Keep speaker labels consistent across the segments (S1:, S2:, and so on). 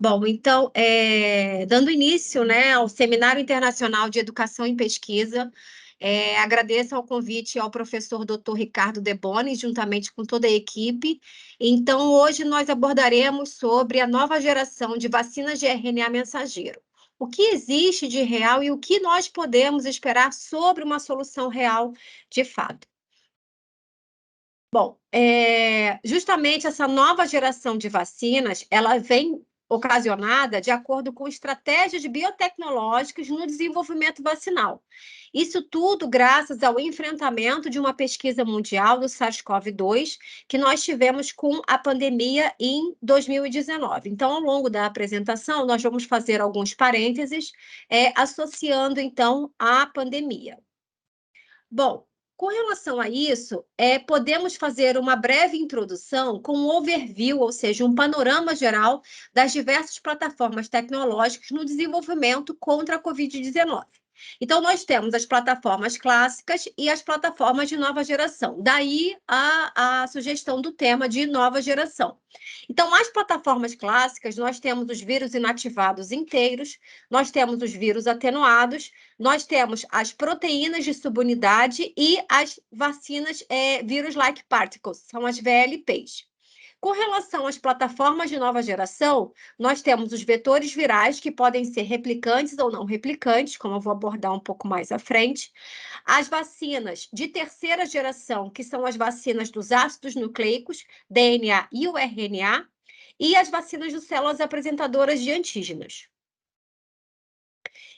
S1: Bom, então, dando início, né, ao Seminário Internacional de Educação em Pesquisa, agradeço ao convite ao professor Dr. Ricardo Deboni, juntamente com toda a equipe. Então, hoje nós abordaremos sobre a nova geração de vacinas de RNA mensageiro. O que existe de real e o que nós podemos esperar sobre uma solução real de fato. Bom, justamente essa nova geração de vacinas, ela vem ocasionada de acordo com estratégias biotecnológicas no desenvolvimento vacinal. Isso tudo graças ao enfrentamento de uma pesquisa mundial do SARS-CoV-2 que nós tivemos com a pandemia em 2019. Então, ao longo da apresentação, nós vamos fazer alguns parênteses, associando, então, à pandemia. Bom, com relação a isso, podemos fazer uma breve introdução com um overview, ou seja, um panorama geral das diversas plataformas tecnológicas no desenvolvimento contra a Covid-19. Então, nós temos as plataformas clássicas e as plataformas de nova geração. Daí a sugestão do tema de nova geração. Então, as plataformas clássicas, nós temos os vírus inativados inteiros, nós temos os vírus atenuados, nós temos as proteínas de subunidade e as vacinas vírus-like particles, são as VLPs. Com relação às plataformas de nova geração, nós temos os vetores virais, que podem ser replicantes ou não replicantes, como eu vou abordar um pouco mais à frente. As vacinas de terceira geração, que são as vacinas dos ácidos nucleicos, DNA e o RNA, e as vacinas de células apresentadoras de antígenos.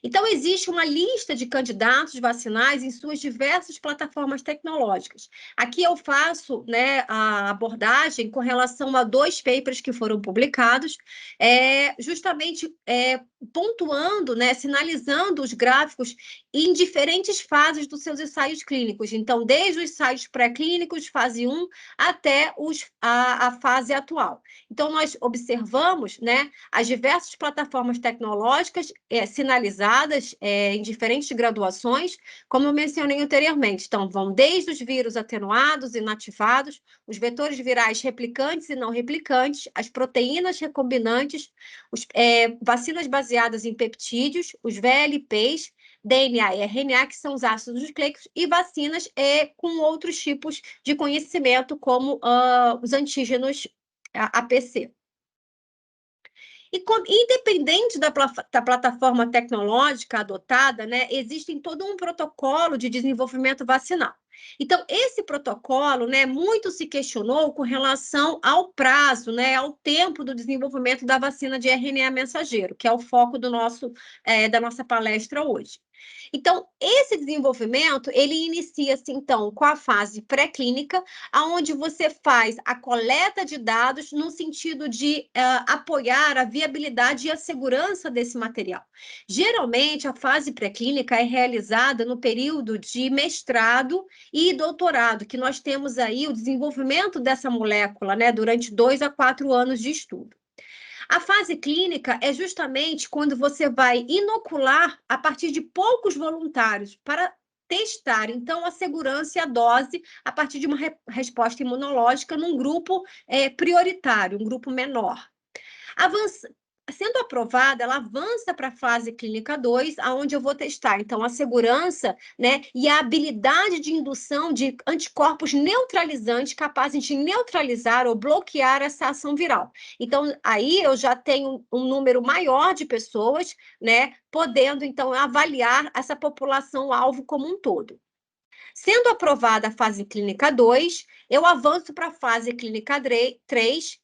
S1: Então, existe uma lista de candidatos vacinais em suas diversas plataformas tecnológicas. Aqui eu faço, né, a abordagem com relação a 2 papers que foram publicados, justamente pontuando, né, sinalizando os gráficos em diferentes fases dos seus ensaios clínicos. Então, desde os ensaios pré-clínicos, fase 1, até a fase atual. Então, nós observamos, né, as diversas plataformas tecnológicas sinalizadas em diferentes graduações, como eu mencionei anteriormente. Então, vão desde os vírus atenuados e inativados, os vetores virais replicantes e não replicantes, as proteínas recombinantes, vacinas baseadas em peptídeos, os VLPs, DNA e RNA, que são os ácidos nucleicos, e vacinas com outros tipos de conhecimento, como os antígenos APC. E independente da plataforma tecnológica adotada, né, existe todo um protocolo de desenvolvimento vacinal. Então, esse protocolo, né, muito se questionou com relação ao prazo, né, ao tempo do desenvolvimento da vacina de RNA mensageiro, que é o foco da nossa palestra hoje. Então, esse desenvolvimento, ele inicia-se, então, com a fase pré-clínica, onde você faz a coleta de dados no sentido de apoiar a viabilidade e a segurança desse material. Geralmente, a fase pré-clínica é realizada no período de mestrado e doutorado, que nós temos aí o desenvolvimento dessa molécula, né, durante 2 a 4 anos de estudo. A fase clínica é justamente quando você vai inocular a partir de poucos voluntários para testar, então, a segurança e a dose a partir de uma resposta imunológica num grupo prioritário, um grupo menor. Sendo aprovada, ela avança para a fase clínica 2, onde eu vou testar, então, a segurança, né, e a habilidade de indução de anticorpos neutralizantes capazes de neutralizar ou bloquear essa ação viral. Então, aí eu já tenho um número maior de pessoas, né, podendo, então, avaliar essa população-alvo como um todo. Sendo aprovada a fase clínica 2, eu avanço para a fase clínica 3,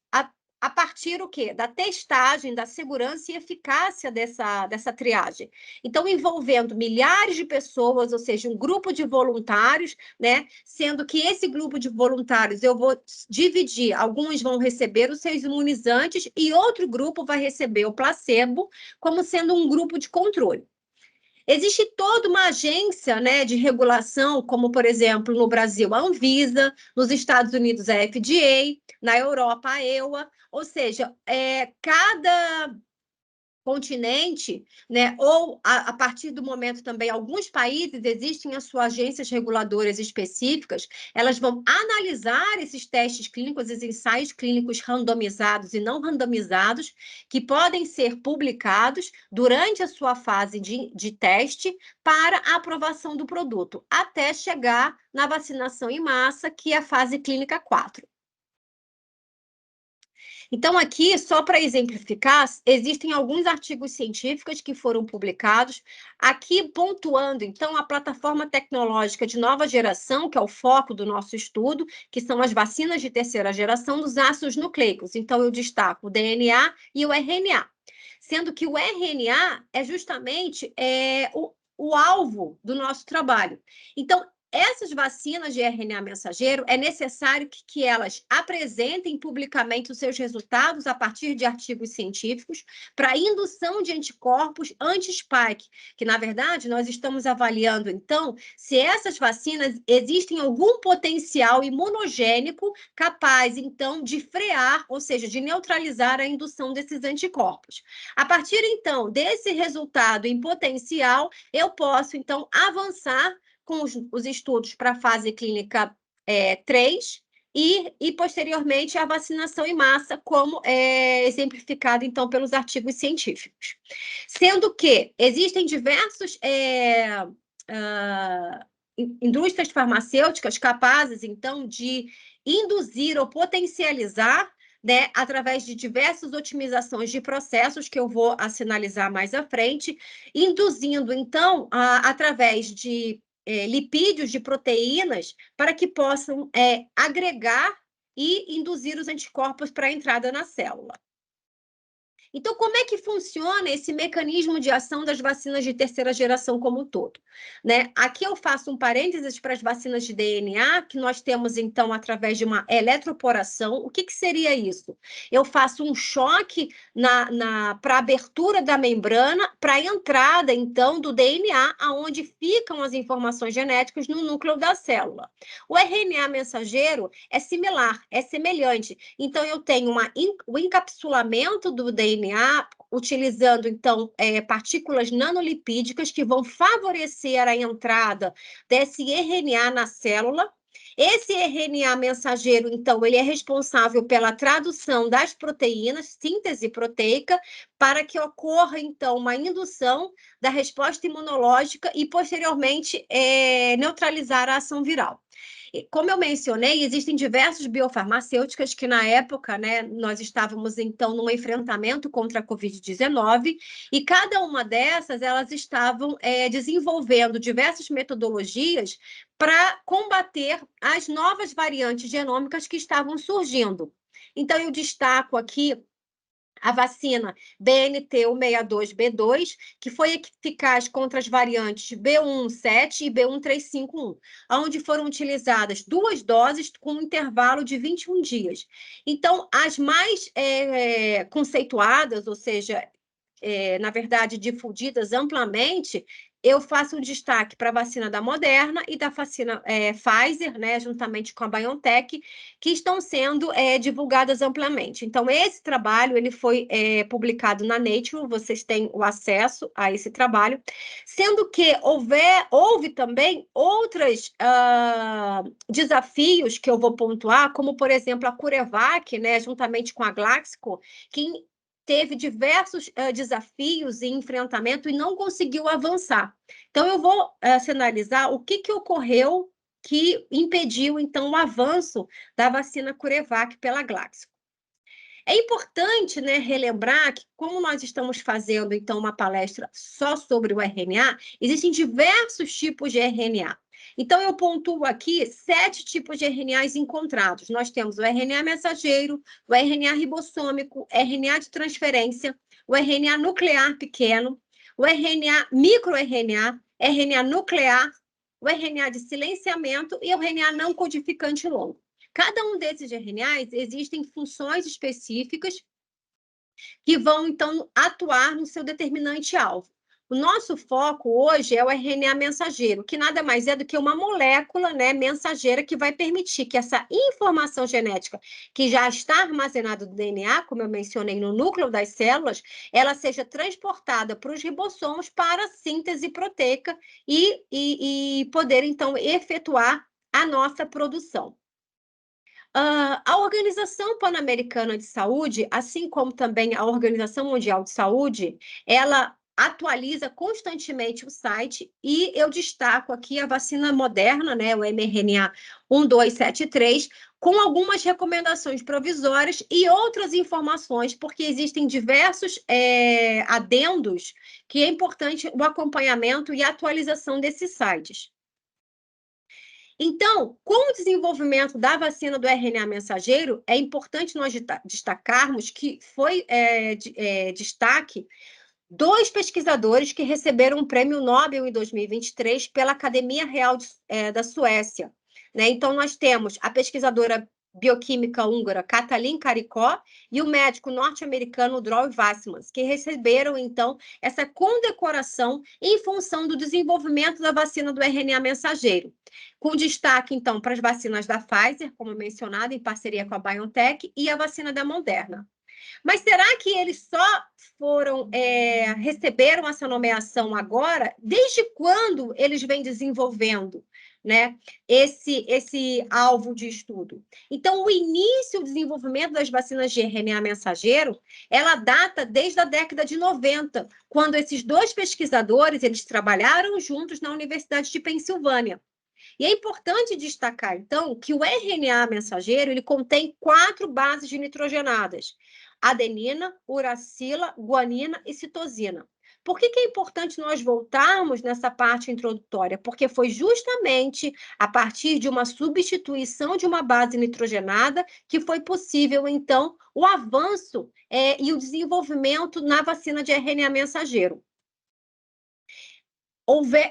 S1: a partir o quê? Da testagem, da segurança e eficácia dessa triagem. Então, envolvendo milhares de pessoas, ou seja, um grupo de voluntários, né? Sendo que esse grupo de voluntários eu vou dividir, alguns vão receber os seus imunizantes e outro grupo vai receber o placebo, como sendo um grupo de controle. Existe toda uma agência, né, de regulação, como, por exemplo, no Brasil, a Anvisa, nos Estados Unidos, a FDA, na Europa, a EUA, ou seja, cada continente, né, ou a partir do momento também, alguns países existem as suas agências reguladoras específicas, elas vão analisar esses testes clínicos, esses ensaios clínicos randomizados e não randomizados, que podem ser publicados durante a sua fase de teste para a aprovação do produto, até chegar na vacinação em massa, que é a fase clínica 4. Então, aqui, só para exemplificar, existem alguns artigos científicos que foram publicados, aqui pontuando, então, a plataforma tecnológica de nova geração, que é o foco do nosso estudo, que são as vacinas de terceira geração dos ácidos nucleicos. Então, eu destaco o DNA e o RNA, sendo que o RNA é justamente o alvo do nosso trabalho. Então, essas vacinas de RNA mensageiro, é necessário que elas apresentem publicamente os seus resultados a partir de artigos científicos para indução de anticorpos anti-spike, que, na verdade, nós estamos avaliando, então, se essas vacinas existem algum potencial imunogênico capaz, então, de frear, ou seja, de neutralizar a indução desses anticorpos. A partir, então, desse resultado em potencial, eu posso, então, avançar com os estudos para a fase clínica 3 e, posteriormente, a vacinação em massa, como exemplificado, então, pelos artigos científicos. Sendo que existem diversos indústrias farmacêuticas capazes, então, de induzir ou potencializar, né, através de diversas otimizações de processos, que eu vou sinalizar mais à frente, induzindo, então, através de lipídios de proteínas para que possam agregar e induzir os anticorpos para a entrada na célula. Então, como é que funciona esse mecanismo de ação das vacinas de terceira geração como um todo? Né? Aqui eu faço um parênteses para as vacinas de DNA, que nós temos, então, através de uma eletroporação. O que seria isso? Eu faço um choque para a abertura da membrana, para a entrada, então, do DNA, aonde ficam as informações genéticas no núcleo da célula. O RNA mensageiro é similar, é semelhante. Então, eu tenho o encapsulamento do DNA, utilizando, então, partículas nanolipídicas que vão favorecer a entrada desse RNA na célula. Esse RNA mensageiro, então, ele é responsável pela tradução das proteínas, síntese proteica, para que ocorra, então, uma indução da resposta imunológica e, posteriormente, neutralizar a ação viral. Como eu mencionei, existem diversas biofarmacêuticas que, na época, né, nós estávamos, então, num enfrentamento contra a Covid-19, e cada uma dessas, elas estavam desenvolvendo diversas metodologias para combater as novas variantes genômicas que estavam surgindo. Então, eu destaco aqui a vacina BNT162b2, que foi eficaz contra as variantes B117 e B1351, onde foram utilizadas 2 doses com um intervalo de 21 dias. Então, as mais conceituadas, ou seja, na verdade, difundidas amplamente, eu faço um destaque para a vacina da Moderna e da vacina Pfizer, né, juntamente com a BioNTech, que estão sendo divulgadas amplamente. Então, esse trabalho ele foi publicado na Nature, vocês têm o acesso a esse trabalho, sendo que houve também outros desafios que eu vou pontuar, como, por exemplo, a CureVac, né, juntamente com a Glaxo, que teve diversos desafios e enfrentamento e não conseguiu avançar. Então, eu vou sinalizar o que ocorreu que impediu, então, o avanço da vacina CureVac pela Glaxo. É importante, né, relembrar que, como nós estamos fazendo, então, uma palestra só sobre o RNA, existem diversos tipos de RNA. Então, eu pontuo aqui 7 tipos de RNAs encontrados. Nós temos o RNA mensageiro, o RNA ribossômico, RNA de transferência, o RNA nuclear pequeno, o RNA microRNA, RNA nuclear, o RNA de silenciamento e o RNA não codificante longo. Cada um desses RNAs existem funções específicas que vão, então, atuar no seu determinante-alvo. O nosso foco hoje é o RNA mensageiro, que nada mais é do que uma molécula, né, mensageira que vai permitir que essa informação genética que já está armazenada no DNA, como eu mencionei, no núcleo das células, ela seja transportada para os ribossomos para a síntese proteica e poder, então, efetuar a nossa produção. A Organização Pan-Americana de Saúde, assim como também a Organização Mundial de Saúde, ela atualiza constantemente o site e eu destaco aqui a vacina Moderna, né, o mRNA 1273, com algumas recomendações provisórias e outras informações, porque existem diversos adendos que é importante o acompanhamento e a atualização desses sites. Então, com o desenvolvimento da vacina do RNA mensageiro, é importante nós destacarmos que foi destaque 2 pesquisadores que receberam um prêmio Nobel em 2023 pela Academia Real da Suécia, né? Então, nós temos a pesquisadora bioquímica húngara Katalin Karikó e o médico norte-americano Dror Wasserman, que receberam, então, essa condecoração em função do desenvolvimento da vacina do RNA mensageiro, com destaque, então, para as vacinas da Pfizer, como mencionado, em parceria com a BioNTech, e a vacina da Moderna. Mas será que eles só receberam essa nomeação agora? Desde quando eles vêm desenvolvendo, né, esse alvo de estudo? Então, o início do desenvolvimento das vacinas de RNA mensageiro, ela data desde a década de 90, quando esses 2 pesquisadores, eles trabalharam juntos na Universidade de Pensilvânia. E é importante destacar, então, que o RNA mensageiro ele contém 4 bases nitrogenadas: adenina, uracila, guanina e citosina. Por que é importante nós voltarmos nessa parte introdutória? Porque foi justamente a partir de uma substituição de uma base nitrogenada que foi possível, então, o avanço e o desenvolvimento na vacina de RNA mensageiro.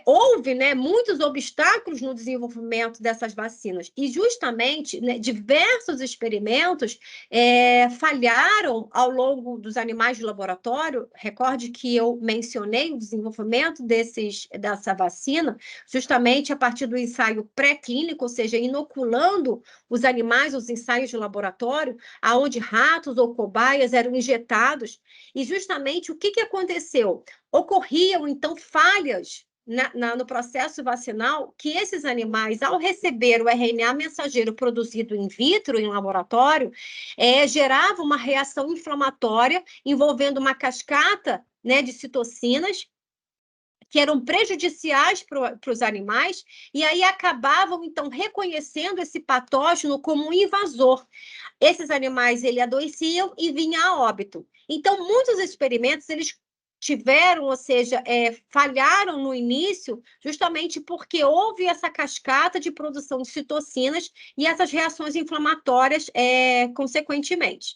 S1: Houve, né, muitos obstáculos no desenvolvimento dessas vacinas e justamente, né, diversos experimentos falharam ao longo dos animais de laboratório. Recorde que eu mencionei o desenvolvimento dessa vacina justamente a partir do ensaio pré-clínico, ou seja, inoculando os animais, os ensaios de laboratório, aonde ratos ou cobaias eram injetados, e justamente o que aconteceu? Ocorriam, então, falhas no processo vacinal, que esses animais, ao receber o RNA mensageiro produzido in vitro, em laboratório, gerava uma reação inflamatória envolvendo uma cascata, né, de citocinas, que eram prejudiciais para os animais, e aí acabavam, então, reconhecendo esse patógeno como um invasor. Esses animais, ele adoeciam e vinha a óbito. Então, muitos experimentos, eles tiveram, ou seja, falharam no início, justamente porque houve essa cascata de produção de citocinas e essas reações inflamatórias, consequentemente.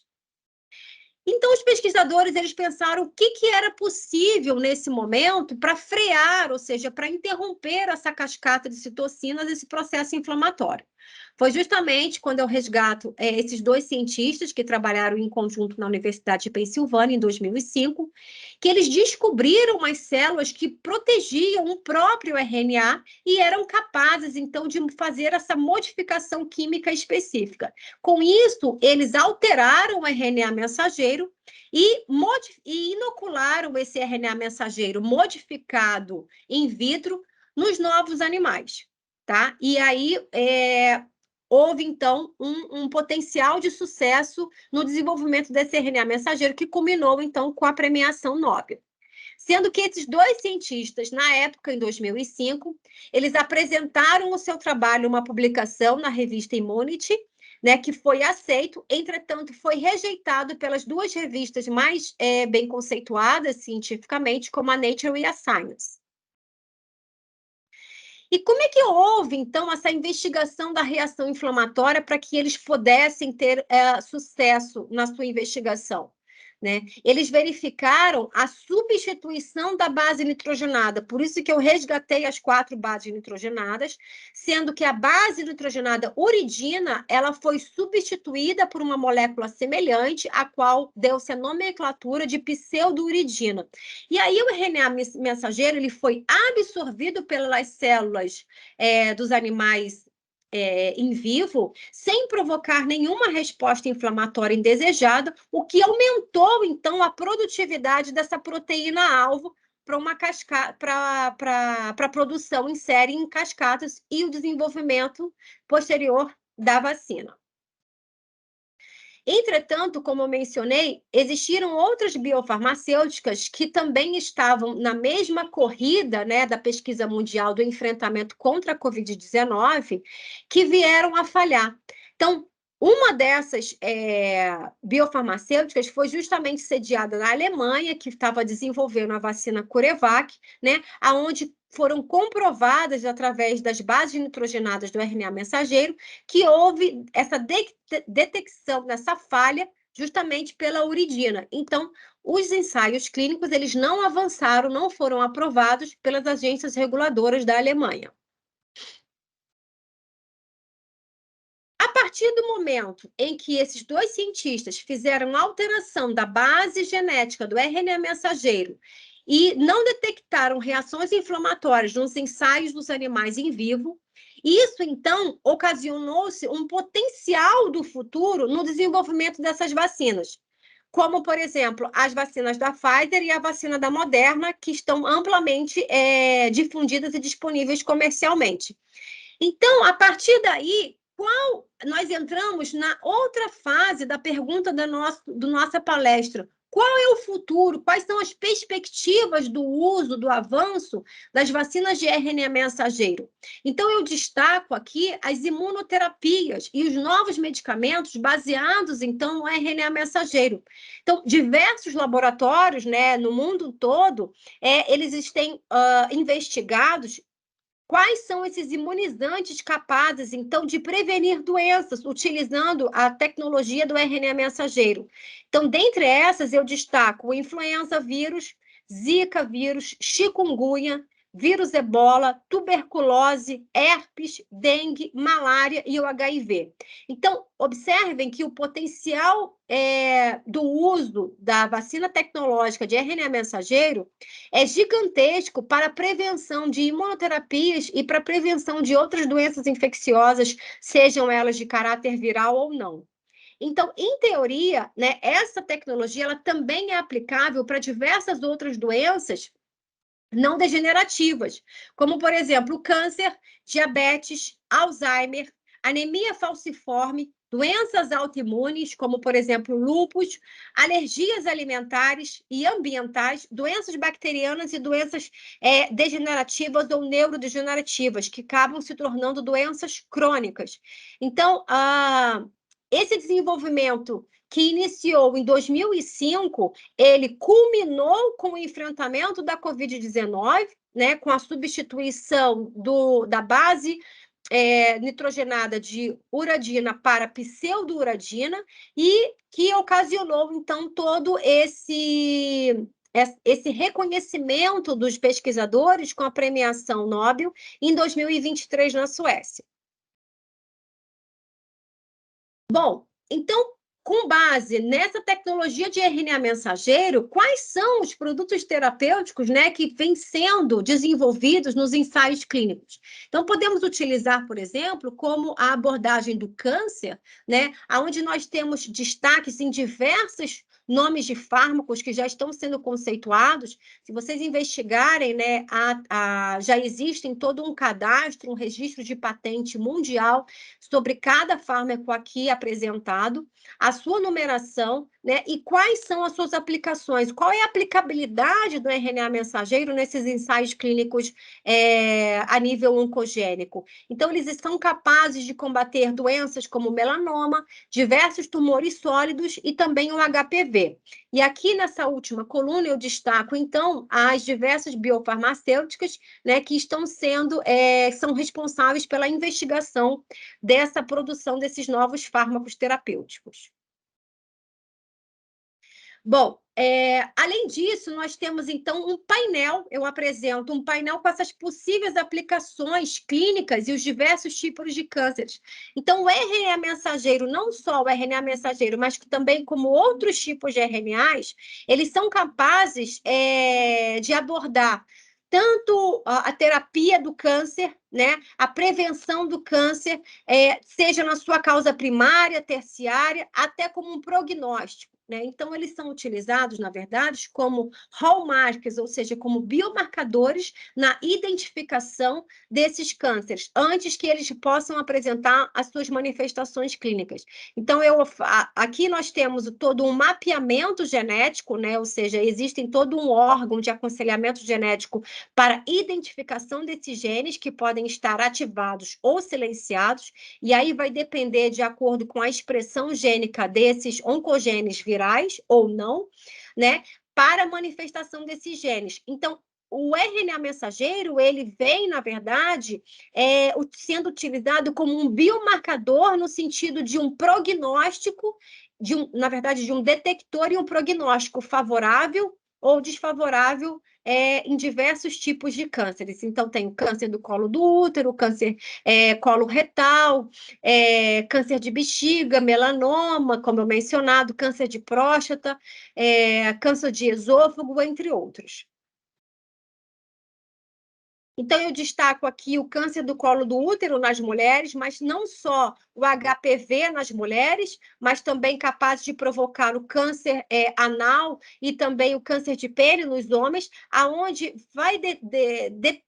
S1: Então, os pesquisadores eles pensaram o que era possível nesse momento para frear, ou seja, para interromper essa cascata de citocinas, esse processo inflamatório. Foi justamente quando eu resgato esses 2 cientistas que trabalharam em conjunto na Universidade de Pensilvânia, em 2005, que eles descobriram as células que protegiam o próprio RNA e eram capazes, então, de fazer essa modificação química específica. Com isso, eles alteraram o RNA mensageiro e inocularam esse RNA mensageiro modificado in vitro nos novos animais, tá? E aí houve, então, um potencial de sucesso no desenvolvimento desse RNA mensageiro que culminou, então, com a premiação Nobel. Sendo que esses 2 cientistas, na época, em 2005, eles apresentaram o seu trabalho, uma publicação na revista Immunity, né, que foi aceito, entretanto, foi rejeitado pelas 2 revistas mais bem conceituadas cientificamente, como a Nature e a Science. E como é que houve, então, essa investigação da reação inflamatória para que eles pudessem ter sucesso na sua investigação? né? Eles verificaram a substituição da base nitrogenada, por isso que eu resgatei as 4 bases nitrogenadas, sendo que a base nitrogenada uridina, ela foi substituída por uma molécula semelhante, a qual deu-se a nomenclatura de pseudouridina. E aí o RNA mensageiro, ele foi absorvido pelas células dos animais em vivo, sem provocar nenhuma resposta inflamatória indesejada, o que aumentou, então, a produtividade dessa proteína-alvo para a produção em série em cascatas e o desenvolvimento posterior da vacina. Entretanto, como eu mencionei, existiram outras biofarmacêuticas que também estavam na mesma corrida, né, da pesquisa mundial do enfrentamento contra a Covid-19, que vieram a falhar. Então, uma dessas biofarmacêuticas foi justamente sediada na Alemanha, que estava desenvolvendo a vacina CureVac, né, aonde foram comprovadas, através das bases nitrogenadas do RNA mensageiro, que houve essa detecção dessa falha justamente pela uridina. Então, os ensaios clínicos, eles não avançaram, não foram aprovados pelas agências reguladoras da Alemanha. A partir do momento em que esses 2 cientistas fizeram alteração da base genética do RNA mensageiro e não detectaram reações inflamatórias nos ensaios dos animais em vivo, isso, então, ocasionou-se um potencial do futuro no desenvolvimento dessas vacinas, como, por exemplo, as vacinas da Pfizer e a vacina da Moderna, que estão amplamente difundidas e disponíveis comercialmente. Então, a partir daí, nós entramos na outra fase da pergunta da nossa palestra. Qual é o futuro? Quais são as perspectivas do uso, do avanço das vacinas de RNA mensageiro? Então, eu destaco aqui as imunoterapias e os novos medicamentos baseados, então, no RNA mensageiro. Então, diversos laboratórios, né, no mundo todo, eles têm investigados quais são esses imunizantes capazes, então, de prevenir doenças, utilizando a tecnologia do RNA mensageiro? Então, dentre essas, eu destaco o influenza vírus, Zika vírus, chikungunya, vírus ebola, tuberculose, herpes, dengue, malária e o HIV. Então, observem que o potencial do uso da vacina tecnológica de RNA mensageiro é gigantesco para a prevenção de imunoterapias e para a prevenção de outras doenças infecciosas, sejam elas de caráter viral ou não. Então, em teoria, né, essa tecnologia ela também é aplicável para diversas outras doenças não degenerativas, como, por exemplo, o câncer, diabetes, Alzheimer, anemia falciforme, doenças autoimunes, como, por exemplo, lúpus, alergias alimentares e ambientais, doenças bacterianas e doenças degenerativas ou neurodegenerativas, que acabam se tornando doenças crônicas. Então, esse desenvolvimento que iniciou em 2005, ele culminou com o enfrentamento da Covid-19, né, com a substituição da base nitrogenada de uradina para pseudouradina, e que ocasionou, então, todo esse reconhecimento dos pesquisadores com a premiação Nobel em 2023 na Suécia. Bom, então, com base nessa tecnologia de RNA mensageiro, quais são os produtos terapêuticos, né, que vêm sendo desenvolvidos nos ensaios clínicos? Então, podemos utilizar, por exemplo, como a abordagem do câncer, né, onde nós temos destaques em diversos nomes de fármacos que já estão sendo conceituados. Se vocês investigarem, né, já existe todo um cadastro, um registro de patente mundial sobre cada fármaco aqui apresentado, a sua numeração, né, e quais são as suas aplicações, qual é a aplicabilidade do RNA mensageiro nesses ensaios clínicos a nível oncogênico. Então, eles estão capazes de combater doenças como melanoma, diversos tumores sólidos e também o HPV. E aqui nessa última coluna eu destaco, então, as diversas biofarmacêuticas, né, que são responsáveis pela investigação dessa produção desses novos fármacos terapêuticos. Bom, além disso, nós temos, então, um painel, eu apresento um painel com essas possíveis aplicações clínicas e os diversos tipos de cânceres. Então, o RNA mensageiro, não só o RNA mensageiro, mas também como outros tipos de RNAs, eles são capazes de abordar tanto a terapia do câncer, né, a prevenção do câncer, seja na sua causa primária, terciária, até como um prognóstico. Né? Então, eles são utilizados, na verdade, como hallmarks, ou seja, como biomarcadores na identificação desses cânceres, antes que eles possam apresentar as suas manifestações clínicas. Então, aqui nós temos todo um mapeamento genético, né? Ou seja, existe todo um órgão de aconselhamento genético para identificação desses genes que podem estar ativados ou silenciados, e aí vai depender de acordo com a expressão gênica desses oncogenes virais ou não, né, para a manifestação desses genes. Então, o RNA mensageiro, ele vem, na verdade, sendo utilizado como um biomarcador no sentido de um prognóstico, na verdade, de um detector e um prognóstico favorável ou desfavorável em diversos tipos de cânceres. Então, tem o câncer do colo do útero, câncer colo retal, câncer de bexiga, melanoma, como eu mencionado, câncer de próstata, câncer de esôfago, entre outros. Então, eu destaco aqui o câncer do colo do útero nas mulheres, mas não só o HPV nas mulheres, mas também capaz de provocar o câncer anal e também o câncer de pele nos homens, aonde vai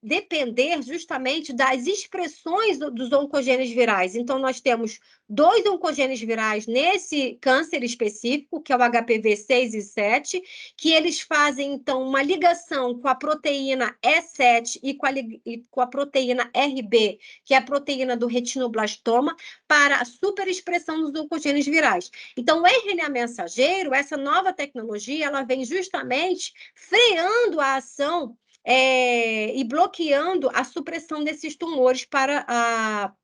S1: depender justamente das expressões dos oncogenes virais. Então, nós temos 2 oncogenes virais nesse câncer específico, que é o HPV 6 e 7, que eles fazem, então, uma ligação com a proteína E7 e com a proteína RB, que é a proteína do retinoblastoma, para a superexpressão dos oncogenes virais. Então, o RNA mensageiro, essa nova tecnologia, ela vem justamente freando a ação e bloqueando a supressão desses tumores para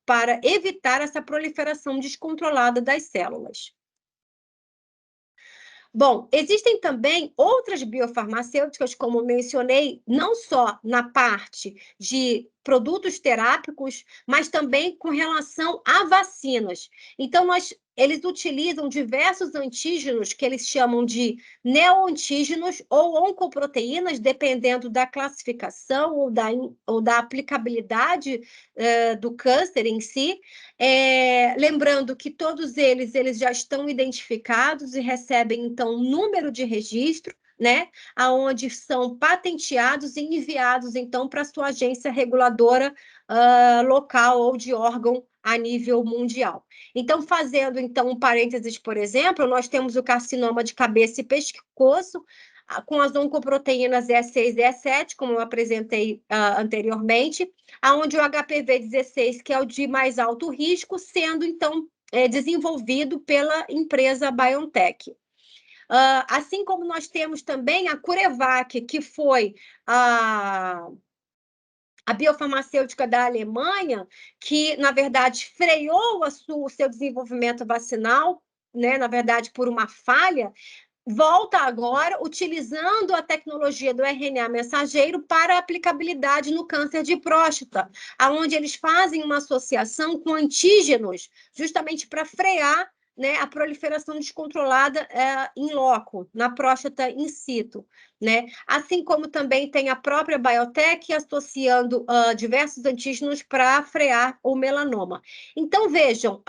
S1: evitar essa proliferação descontrolada das células. Bom, existem também outras biofarmacêuticas, como mencionei, não só na parte de produtos terápicos, mas também com relação a vacinas. Então, eles utilizam diversos antígenos que eles chamam de neoantígenos ou oncoproteínas, dependendo da classificação ou da aplicabilidade do câncer em si. Lembrando que todos eles já estão identificados e recebem, então, um número de registro, né, aonde são patenteados e enviados, então, para a sua agência reguladora local ou de órgão a nível mundial. Então, fazendo, então, um parênteses, por exemplo, nós temos o carcinoma de cabeça e pescoço, com as oncoproteínas E6 e E7, como eu apresentei anteriormente, aonde o HPV-16, que é o de mais alto risco, sendo, então, desenvolvido pela empresa BioNTech. Assim como nós temos também a CureVac, que foi a biofarmacêutica da Alemanha, que, na verdade, freou o seu desenvolvimento vacinal, né, na verdade, por uma falha, volta agora utilizando a tecnologia do RNA mensageiro para aplicabilidade no câncer de próstata, aonde eles fazem uma associação com antígenos, justamente para frear, né, a proliferação descontrolada in loco, na próstata in situ. Né? Assim como também tem a própria biotech associando diversos antígenos para frear o melanoma. Então, vejam,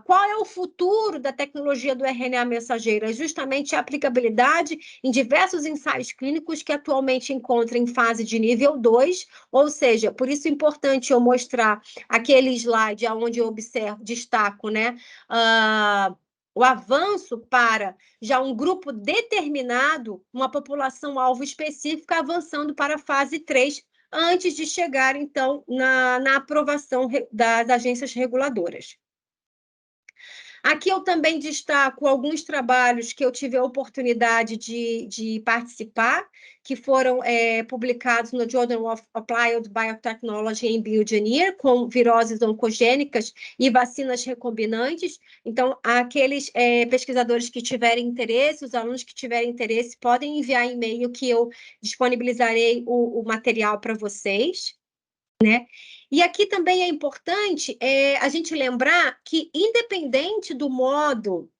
S1: qual é o futuro da tecnologia do RNA mensageiro? É justamente a aplicabilidade em diversos ensaios clínicos que atualmente encontram em fase de nível 2, ou seja, por isso é importante eu mostrar aquele slide onde eu observo, destaco, né? O avanço para já um grupo determinado, uma população-alvo específica, avançando para a fase 3, antes de chegar, então, na aprovação das agências reguladoras. Aqui eu também destaco alguns trabalhos que eu tive a oportunidade de participar, que foram publicados no Journal of Applied Biotechnology and Bioengineering, com viroses oncogênicas e vacinas recombinantes. Então, aqueles pesquisadores que tiverem interesse, os alunos que tiverem interesse, podem enviar e-mail que eu disponibilizarei o material para vocês, né? E aqui também é importante a gente lembrar que, independente do modo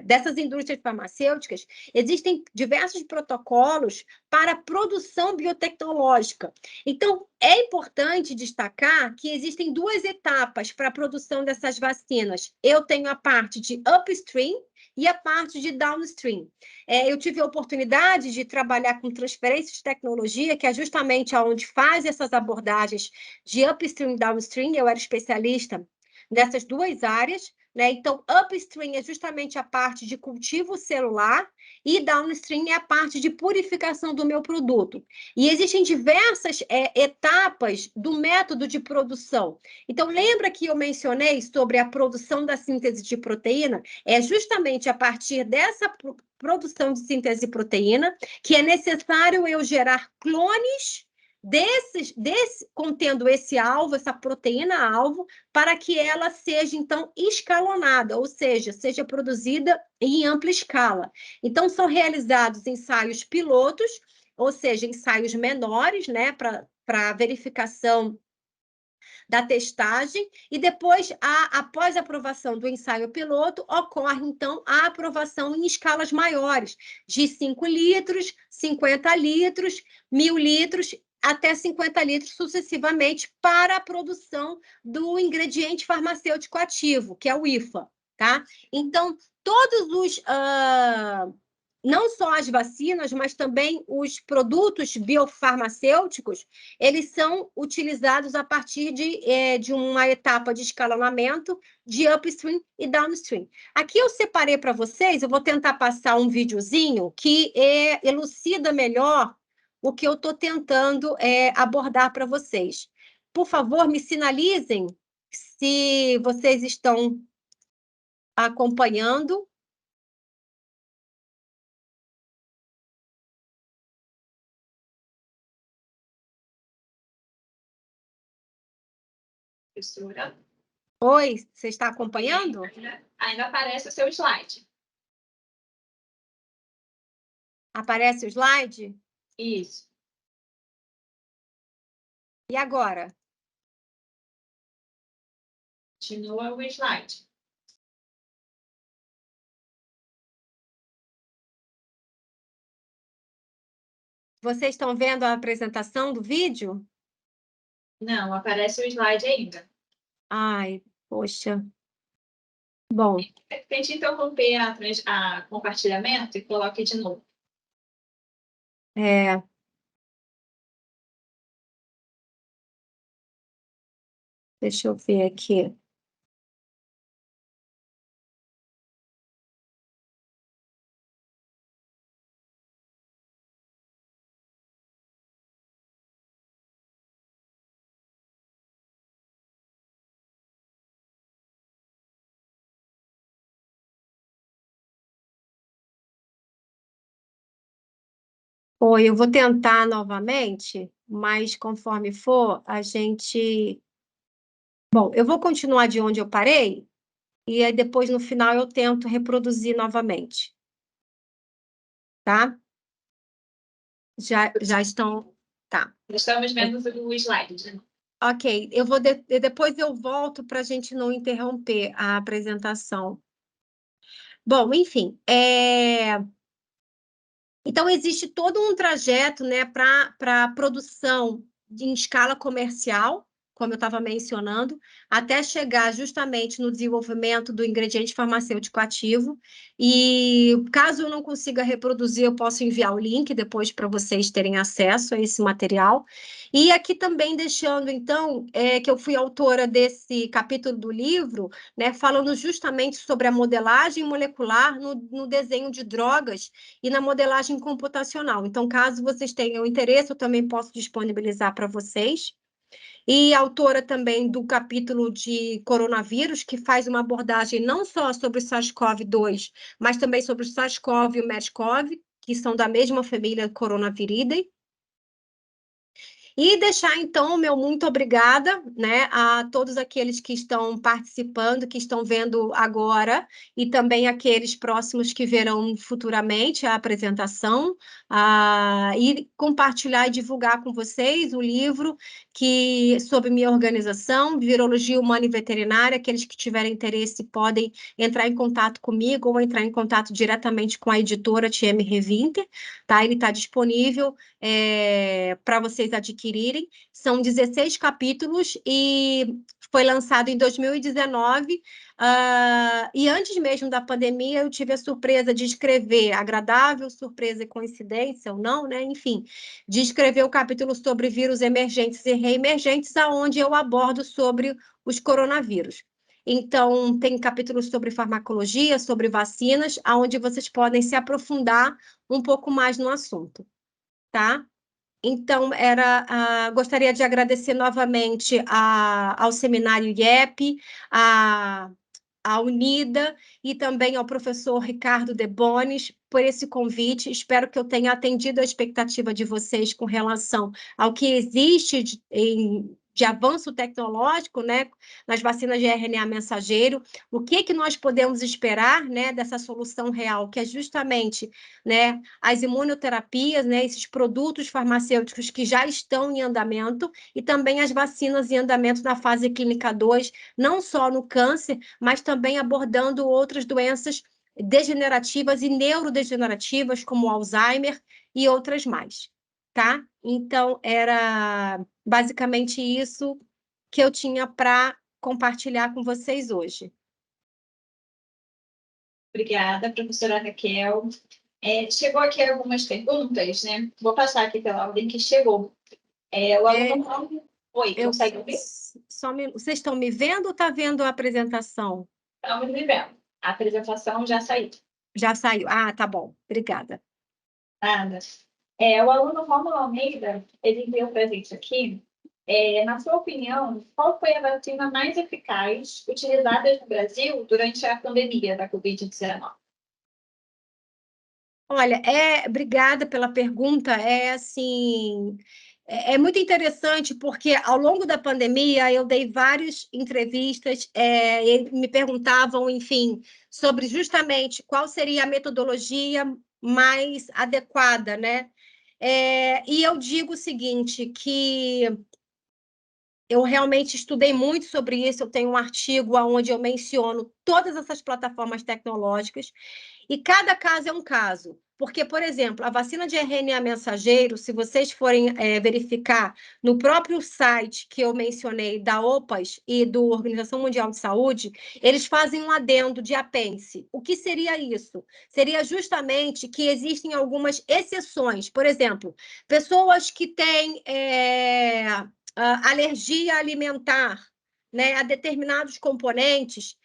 S1: dessas indústrias farmacêuticas, existem diversos protocolos para a produção biotecnológica. Então, é importante destacar que existem duas etapas para a produção dessas vacinas. Eu tenho a parte de upstream e a parte de downstream. Eu tive a oportunidade de trabalhar com transferência de tecnologia, que é justamente onde faz essas abordagens de upstream e downstream. Eu era especialista nessas duas áreas, né? Então, upstream é justamente a parte de cultivo celular e downstream é a parte de purificação do meu produto. E existem diversas etapas do método de produção. Então, lembra que eu mencionei sobre a produção da síntese de proteína? É justamente a partir dessa produção de síntese de proteína que é necessário eu gerar clones contendo esse alvo, essa proteína-alvo, para que ela seja, então, escalonada, ou seja produzida em ampla escala. Então, são realizados ensaios pilotos, ou seja, ensaios menores, né, para verificação da testagem, e depois, após a aprovação do ensaio piloto, ocorre, então, a aprovação em escalas maiores, de 5 litros, 50 litros, 1.000 litros, até 50 litros sucessivamente, para a produção do ingrediente farmacêutico ativo, que é o IFA, tá? Então, todos os... não só as vacinas, mas também os produtos biofarmacêuticos, eles são utilizados a partir de uma etapa de escalonamento de upstream e downstream. Aqui eu separei para vocês, eu vou tentar passar um videozinho que elucida melhor o que eu estou tentando abordar para vocês. Por favor, me sinalizem se vocês estão acompanhando.
S2: Professora.
S1: Oi, você está acompanhando?
S2: Ainda aparece o seu slide.
S1: Aparece o slide?
S2: Isso.
S1: E agora?
S2: Continua o slide.
S1: Vocês estão vendo a apresentação do vídeo?
S2: Não, aparece o slide ainda.
S1: Ai, poxa. Bom.
S2: Tente interromper a compartilhamento e coloque de novo.
S1: Deixa eu ver aqui. Oi, eu vou tentar novamente, mas conforme for, a gente... Bom, eu vou continuar de onde eu parei, e aí depois, no final, eu tento reproduzir novamente. Tá? Já estão... Tá.
S2: Estamos vendo o slide.
S1: Ok, depois eu volto para a gente não interromper a apresentação. Bom, enfim, então existe todo um trajeto, né, para a produção em escala comercial, como eu estava mencionando, até chegar justamente no desenvolvimento do ingrediente farmacêutico ativo. E caso eu não consiga reproduzir, eu posso enviar o link depois para vocês terem acesso a esse material. E aqui também deixando, então, que eu fui autora desse capítulo do livro, né, falando justamente sobre a modelagem molecular no desenho de drogas e na modelagem computacional. Então, caso vocês tenham interesse, eu também posso disponibilizar para vocês. e autora também do capítulo de coronavírus, que faz uma abordagem não só sobre o SARS-CoV-2, mas também sobre o SARS-CoV e o MERS-CoV, que são da mesma família Coronaviridae. E deixar, então, o meu muito obrigada, né, a todos aqueles que estão participando, que estão vendo agora, e também aqueles próximos que verão futuramente a apresentação, e compartilhar e divulgar com vocês o livro sobre minha organização, Virologia Humana e Veterinária. Aqueles que tiverem interesse podem entrar em contato comigo ou entrar em contato diretamente com a editora TM Revinte, tá? Ele está disponível para vocês adquirirem. São 16 capítulos e foi lançado em 2019. E antes mesmo da pandemia, eu tive a surpresa de escrever, agradável surpresa e coincidência ou não, né? Enfim, de escrever o capítulo sobre vírus emergentes e reemergentes, aonde eu abordo sobre os coronavírus. Então, tem capítulos sobre farmacologia, sobre vacinas, onde vocês podem se aprofundar um pouco mais no assunto, tá? Então, gostaria de agradecer novamente ao Seminário IEP, à Unida e também ao professor Ricardo De Bonis por esse convite. Espero que eu tenha atendido a expectativa de vocês com relação ao que existe de avanço tecnológico, né, nas vacinas de RNA mensageiro, o que nós podemos esperar, né, dessa solução real, que é justamente, né, as imunoterapias, né, esses produtos farmacêuticos que já estão em andamento, e também as vacinas em andamento na fase clínica 2, não só no câncer, mas também abordando outras doenças degenerativas e neurodegenerativas, como Alzheimer e outras mais, tá? Então, era basicamente isso que eu tinha para compartilhar com vocês hoje.
S2: Obrigada, professora Raquel. Chegou aqui algumas perguntas, né? Vou passar aqui pela ordem que chegou. O aluno... Oi, consegue ouvir?
S1: Vocês estão me vendo ou está vendo a apresentação?
S2: Estamos me vendo. A apresentação já saiu.
S1: Já saiu. Ah, tá bom. Obrigada.
S2: Nada. O aluno Romulo Almeida, ele enviou para a gente aqui. Na sua opinião, qual foi a vacina mais eficaz utilizada no Brasil durante a pandemia da Covid-19?
S1: Olha, obrigada pela pergunta. É muito interessante porque ao longo da pandemia eu dei várias entrevistas, e me perguntavam, enfim, sobre justamente qual seria a metodologia mais adequada, né? E eu digo o seguinte, que eu realmente estudei muito sobre isso. Eu tenho um artigo onde eu menciono todas essas plataformas tecnológicas, e cada caso é um caso. Porque, por exemplo, a vacina de RNA mensageiro, se vocês forem verificar no próprio site que eu mencionei, da OPAS e da Organização Mundial de Saúde, eles fazem um adendo de apêndice. O que seria isso? Seria justamente que existem algumas exceções. Por exemplo, pessoas que têm alergia alimentar, né, a determinados componentes,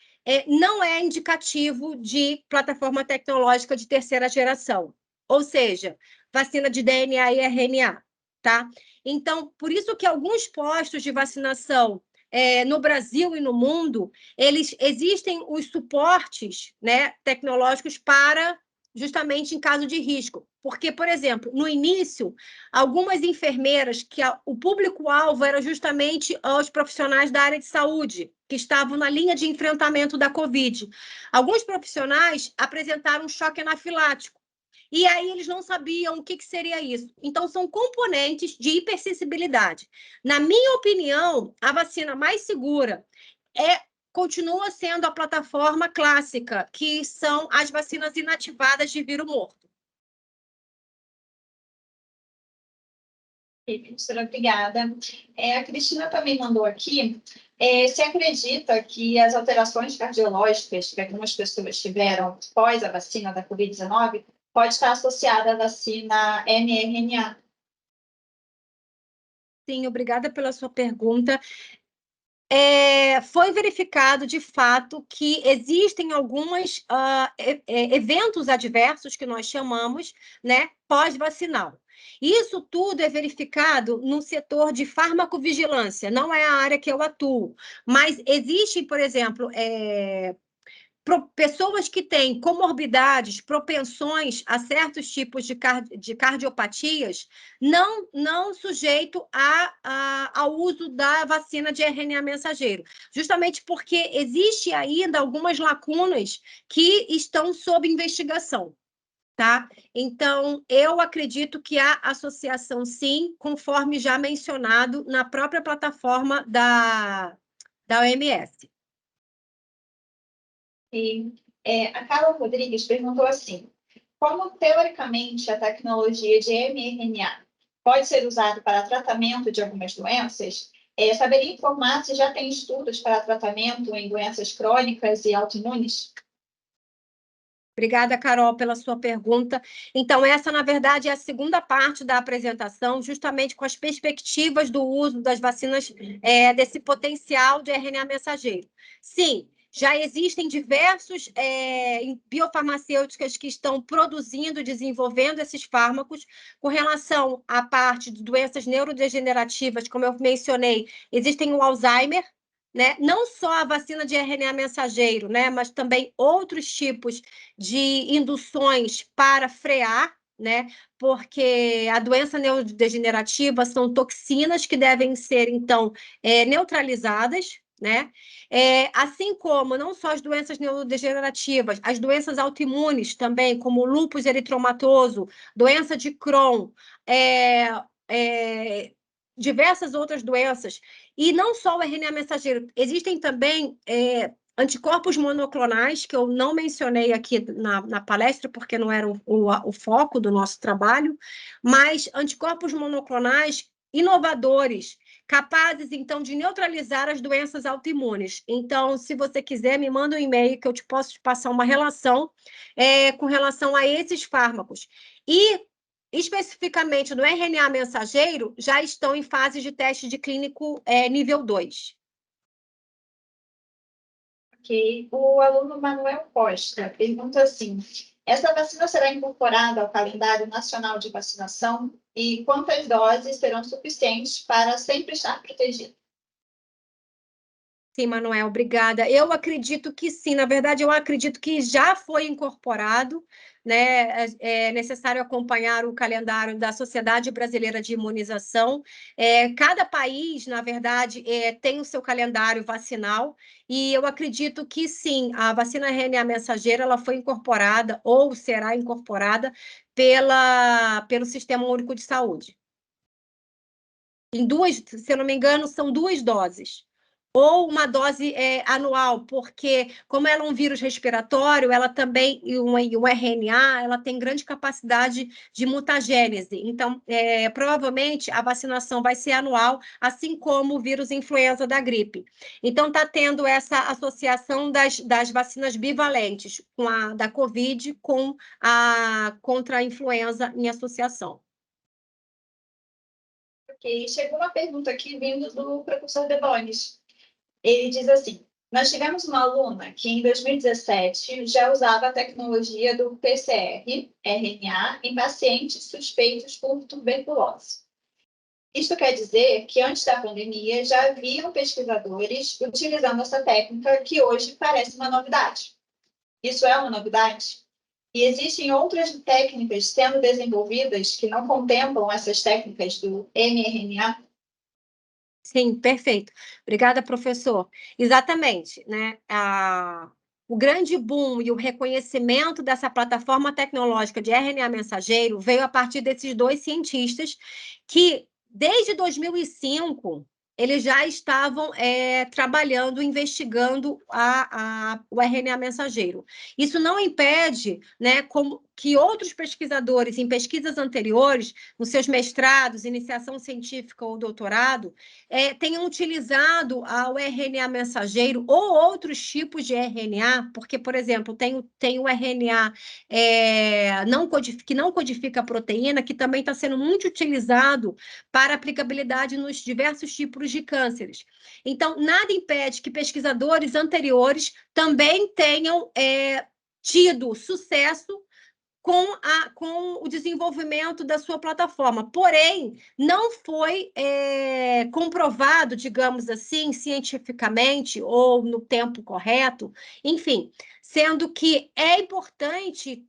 S1: não é indicativo de plataforma tecnológica de terceira geração, ou seja, vacina de DNA e RNA, tá? Então, por isso que alguns postos de vacinação no Brasil e no mundo, existem os suportes, né, tecnológicos para justamente em caso de risco. Porque, por exemplo, no início, algumas enfermeiras, o público-alvo era justamente os profissionais da área de saúde, que estavam na linha de enfrentamento da Covid. Alguns profissionais apresentaram um choque anafilático, e aí eles não sabiam o que seria isso. Então, são componentes de hipersensibilidade. Na minha opinião, a vacina mais segura continua sendo a plataforma clássica, que são as vacinas inativadas de vírus morto.
S2: Professora, obrigada. A Cristina também mandou aqui. Se acredita que as alterações cardiológicas que algumas pessoas tiveram após a vacina da Covid-19 pode estar associada à vacina mRNA?
S1: Sim, obrigada pela sua pergunta. foi verificado, de fato, que existem alguns eventos adversos, que nós chamamos, né, pós-vacinal. Isso tudo é verificado no setor de farmacovigilância, não é a área que eu atuo, mas existem, por exemplo, pessoas que têm comorbidades, propensões a certos tipos de cardiopatias, não sujeito ao uso da vacina de RNA mensageiro, justamente porque existe ainda algumas lacunas que estão sob investigação. Tá? Então, eu acredito que há associação, sim, conforme já mencionado na própria plataforma da OMS.
S2: E a Carla Rodrigues perguntou assim: como, teoricamente, a tecnologia de mRNA pode ser usada para tratamento de algumas doenças? Saberia informar se já tem estudos para tratamento em doenças crônicas e autoimunes?
S1: Obrigada, Carol, pela sua pergunta. Então, essa, na verdade, é a segunda parte da apresentação, justamente com as perspectivas do uso das vacinas, desse potencial de RNA mensageiro. Sim, já existem diversos biofarmacêuticas que estão produzindo, desenvolvendo esses fármacos. Com relação à parte de doenças neurodegenerativas, como eu mencionei, existem o Alzheimer, né? Não só a vacina de RNA mensageiro, né? Mas também outros tipos de induções para frear, né? Porque a doença neurodegenerativa são toxinas que devem ser, então, neutralizadas, né? Assim como não só as doenças neurodegenerativas, as doenças autoimunes também, como lúpus eritromatoso, doença de Crohn, diversas outras doenças, e não só o RNA mensageiro, existem também anticorpos monoclonais, que eu não mencionei aqui na palestra, porque não era o foco do nosso trabalho, mas anticorpos monoclonais inovadores, capazes, então, de neutralizar as doenças autoimunes. Então, se você quiser, me manda um e-mail que eu posso te passar uma relação com relação a esses fármacos. E especificamente no RNA mensageiro, já estão em fase de teste de clínico nível 2.
S2: Ok. O aluno Manuel Costa pergunta assim: essa vacina será incorporada ao calendário nacional de vacinação e quantas doses serão suficientes para sempre estar protegido?
S1: Sim, Manuel, obrigada. Eu acredito que sim, na verdade, eu acredito que já foi incorporado, né? É necessário acompanhar o calendário da Sociedade Brasileira de Imunização. Cada país, na verdade, tem o seu calendário vacinal, e eu acredito que sim, a vacina RNA mensageira ela foi incorporada ou será incorporada pelo Sistema Único de Saúde. Em duas, se eu não me engano, são 2 doses. Ou uma dose anual, porque como ela é um vírus respiratório, ela também, e o RNA, ela tem grande capacidade de mutagênese. Então, provavelmente, a vacinação vai ser anual, assim como o vírus influenza da gripe. Então, está tendo essa associação das vacinas bivalentes, da Covid contra a influenza em associação.
S2: Ok, chegou uma pergunta aqui vindo do professor Debonis. Ele diz assim: nós tivemos uma aluna que em 2017 já usava a tecnologia do PCR-RNA em pacientes suspeitos por tuberculose. Isto quer dizer que antes da pandemia já haviam pesquisadores utilizando essa técnica que hoje parece uma novidade. Isso é uma novidade? E existem outras técnicas sendo desenvolvidas que não contemplam essas técnicas do mRNA?
S1: Sim, perfeito. Obrigada, professor. Exatamente, né? O grande boom e o reconhecimento dessa plataforma tecnológica de RNA mensageiro veio a partir desses 2 cientistas que, desde 2005, eles já estavam trabalhando, investigando o RNA mensageiro. Isso não impede, né, que outros pesquisadores, em pesquisas anteriores, nos seus mestrados, iniciação científica ou doutorado, tenham utilizado o RNA mensageiro ou outros tipos de RNA, porque, por exemplo, tem o RNA que não codifica a proteína, que também está sendo muito utilizado para aplicabilidade nos diversos tipos grupos de cânceres. Então, nada impede que pesquisadores anteriores também tenham tido sucesso com o desenvolvimento da sua plataforma. Porém, não foi comprovado, digamos assim, cientificamente ou no tempo correto, enfim, sendo que é importante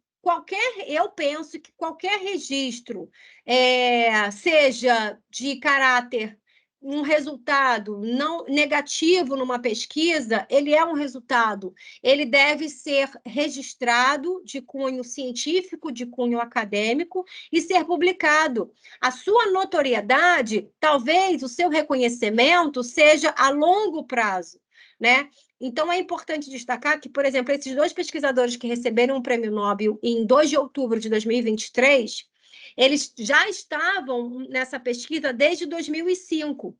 S1: eu penso que qualquer registro, seja de caráter um resultado não negativo numa pesquisa, ele é um resultado, ele deve ser registrado de cunho científico, de cunho acadêmico e ser publicado. A sua notoriedade, talvez o seu reconhecimento seja a longo prazo, né? Então, é importante destacar que, por exemplo, esses 2 pesquisadores que receberam o Prêmio Nobel em 2 de outubro de 2023, eles já estavam nessa pesquisa desde 2005.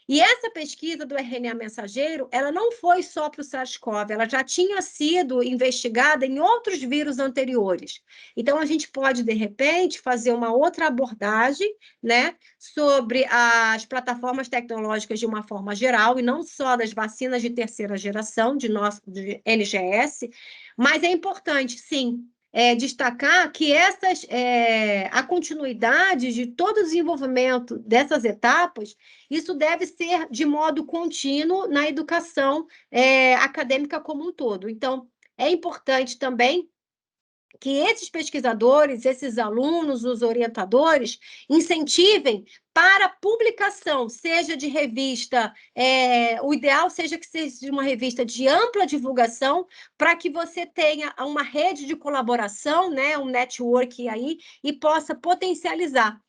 S1: E essa pesquisa do RNA mensageiro, ela não foi só para o SARS-CoV, ela já tinha sido investigada em outros vírus anteriores. Então, a gente pode, de repente, fazer uma outra abordagem, né, sobre as plataformas tecnológicas de uma forma geral, e não só das vacinas de terceira geração, de NGS, mas é importante, sim, destacar que a continuidade de todo o desenvolvimento dessas etapas, isso deve ser de modo contínuo na educação acadêmica como um todo. Então, é importante também que esses pesquisadores, esses alunos, os orientadores, incentivem para publicação, seja de revista, o ideal seja que seja uma revista de ampla divulgação, para que você tenha uma rede de colaboração, né, um network aí, e possa potencializar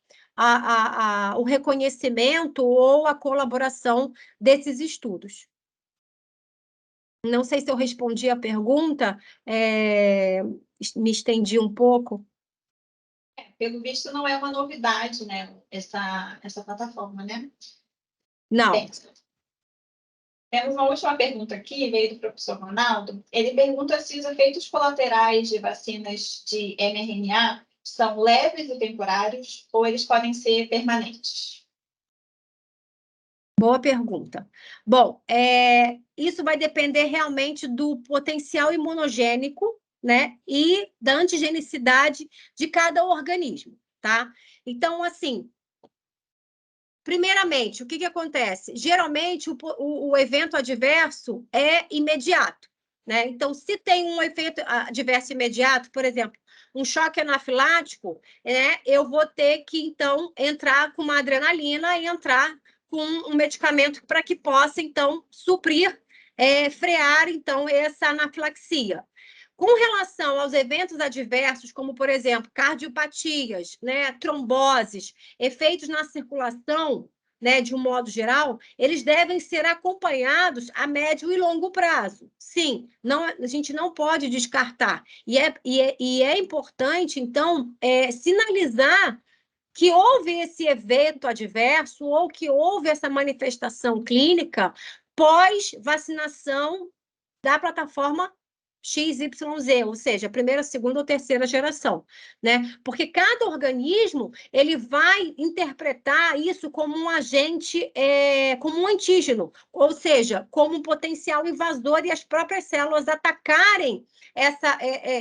S1: o reconhecimento ou a colaboração desses estudos. Não sei se eu respondi a pergunta, me estendi um pouco.
S2: Pelo visto, não é uma novidade, né, essa plataforma, né?
S1: Não.
S2: Bem, temos uma última pergunta aqui, veio do professor Ronaldo. Ele pergunta se os efeitos colaterais de vacinas de mRNA são leves e temporários ou eles podem ser permanentes.
S1: Boa pergunta. Bom, isso vai depender realmente do potencial imunogênico, né, e da antigenicidade de cada organismo, tá? Então, assim, primeiramente, o que acontece? Geralmente, o evento adverso é imediato, né? Então, se tem um efeito adverso imediato, por exemplo, um choque anafilático, eu vou ter que, então, entrar com uma adrenalina e entrar com um medicamento para que possa, então, suprir, frear, então, essa anafilaxia. Com relação aos eventos adversos, como, por exemplo, cardiopatias, né, tromboses, efeitos na circulação, né, de um modo geral, eles devem ser acompanhados a médio e longo prazo. Sim, a gente não pode descartar. E é importante, então, sinalizar que houve esse evento adverso ou que houve essa manifestação clínica pós-vacinação da plataforma XYZ, ou seja, primeira, segunda ou terceira geração, né? Porque cada organismo ele vai interpretar isso como um agente, como um antígeno, ou seja, como um potencial invasor e as próprias células atacarem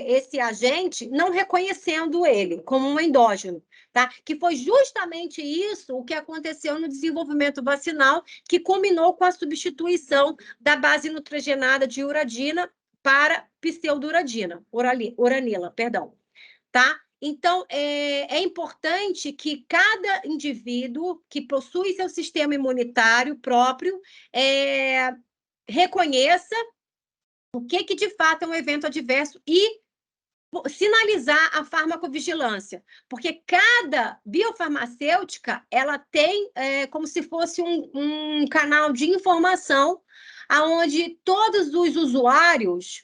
S1: esse agente, não reconhecendo ele como um endógeno, tá? Que foi justamente isso o que aconteceu no desenvolvimento vacinal, que culminou com a substituição da base nitrogenada de uradina para pseudoradina, uranila, perdão, tá? Então, é importante que cada indivíduo que possui seu sistema imunitário próprio reconheça o que de fato é um evento adverso e sinalizar a farmacovigilância, porque cada biofarmacêutica ela tem como se fosse um canal de informação aonde todos os usuários,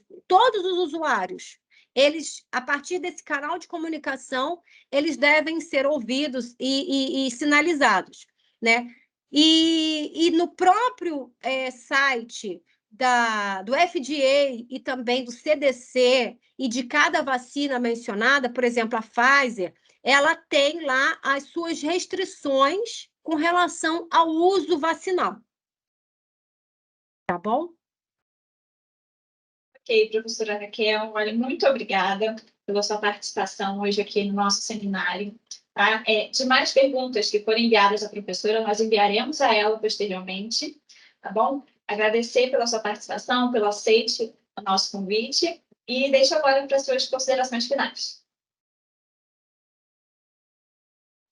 S1: eles, a partir desse canal de comunicação, eles devem ser ouvidos e sinalizados, né? E no próprio site do FDA e também do CDC e de cada vacina mencionada, por exemplo, a Pfizer, ela tem lá as suas restrições, com relação ao uso vacinal. Tá bom?
S2: Ok, professora Raquel, olha, muito obrigada pela sua participação hoje aqui no nosso seminário. Tá? Demais perguntas que forem enviadas à professora, nós enviaremos a ela posteriormente, tá bom? Agradecer pela sua participação, pelo aceite ao nosso convite, e deixo agora para as suas considerações finais.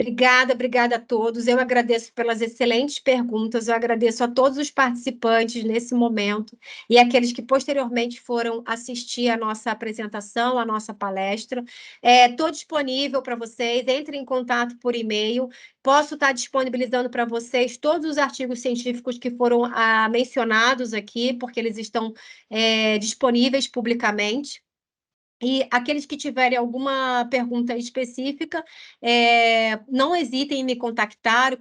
S1: Obrigada a todos. Eu agradeço pelas excelentes perguntas, eu agradeço a todos os participantes nesse momento e aqueles que posteriormente foram assistir a nossa apresentação, a nossa palestra. Estou disponível para vocês, entrem em contato por e-mail, posso estar disponibilizando para vocês todos os artigos científicos que foram mencionados aqui, porque eles estão disponíveis publicamente. E aqueles que tiverem alguma pergunta específica, não hesitem em me contactar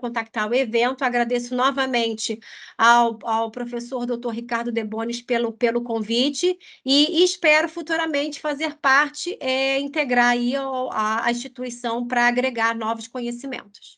S1: o evento. Agradeço novamente ao professor Dr. Ricardo Debonis pelo convite e espero futuramente fazer parte, integrar aí a instituição para agregar novos conhecimentos.